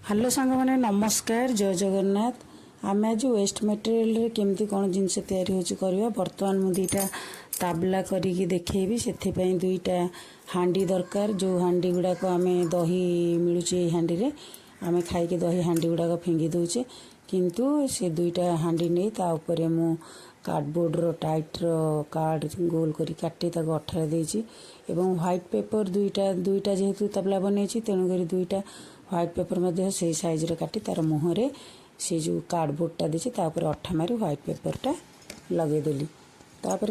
Hello सांग मैंने नमस्कार जय जगन्नाथ। आम आज वेस्ट मटेरियल केमती कौन जिनस या बर्तमान मुझे दुईटा ताबला करी देखी से दुईटा हांडी दरकार। जो हांडी गुड़ाक आम दही मिलूचे हांडी आम खाई दही हांडी गुड़ाक फिंगी दौचे किंतु से दुईटा हांडी नहीं ताऊपर मु कार्डबोर्ड टाइट कार्ड गोल करी काटी अठार देची एवं व्हाइट पेपर दुईटा दुईटा जेहेतु तबला बनई तेणुक दुईटा व्हाइट पेपर मध्य से साइज रे काटी तार मुहरे से जो कार्डबोर्डटा देची तापर अठा मारी व्हाइट पेपरटा लगेदेली। तापर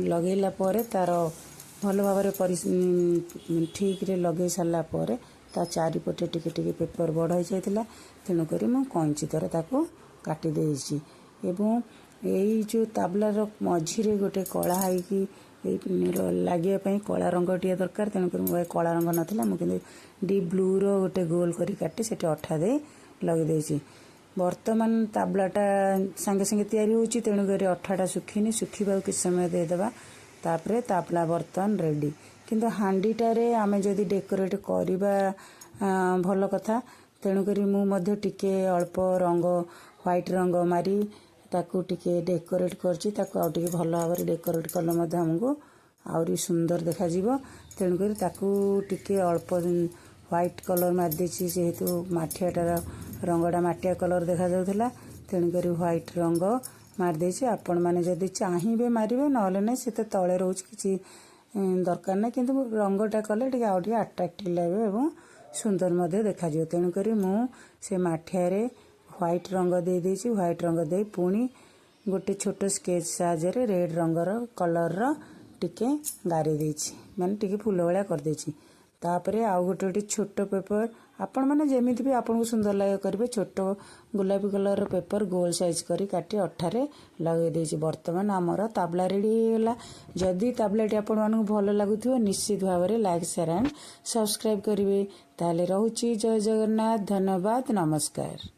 लगेला परे तार भल भाव ठीक रे लगे सारा पर ता चारिपटे टिके टिके पेपर बढ़ाई जाइतिला तेणुक मु कैंची द्वारा ताको काटी देइछि। एवं यही जो ताबलार मझीरे गोटे कला है लगे कला रंगटे दरकार तेणुक कला रंग नाला मुझे डीप ब्लू रो गोटे गोल करी काटी से अठा दे लगे। बर्तमान ताबलाटा सांगे सांगे तैयारी होची तेणुक अठाटा सुखीनी सुखा कि समय देदेबा तापरे ताबला बर्तमान रेडी। किंतु हांडीटारे आमे जदि डेकोरेट करवा भल कथा तेणुक मुझे टिके अल्प रंग व्हाइट रंग मारी ताकू टिके डेकोरेट करछि ताकू आउ टिके भल भाव डेकोरेट कले मध्य हमको आउरी सुंदर देखा जिवो तेणुक ताकू टिके अल्प व्हाइट कलर मार देछि जेहेतु माठियाटार रंगटा माटिया कलर देखा जाउथला तेणुक व्हाइट रंग मार देछि। आपण माने जदि चाहिबे मारिबे नहले नै से तळे रहउछि किछि दरकार ना किंतु रंगटा कले टिके आउ टिके अट्रैक्टिव लागबे एवं सुंदर मध्य देखा जिवो तेणुक मु से माठियारे व्हाइट रंग दे देछि। व्हाइट रंग दे पुणी गोटे छोट स्केच साहाय्य रेड रंगर कलर टिके गारी देछि माने टिके फूल भाया कर देछि। तापरे आउ गोटे गोटे छोट पेपर आपण माने जेमिति भी आपन को सुंदर लगे करिवे छोट गुलाबी कलर पेपर गोल साइज करी काटी अठारे लगे देछि। वर्तमान आमर ताबला रेडी होला। जदि ताबलाटी आपण मानू भल लागुथिबो निश्चित भाव में लाइक शेयर एंड सब्सक्राइब करिवे। ताले रहउछि जय जगन्नाथ। धन्यवाद नमस्कार।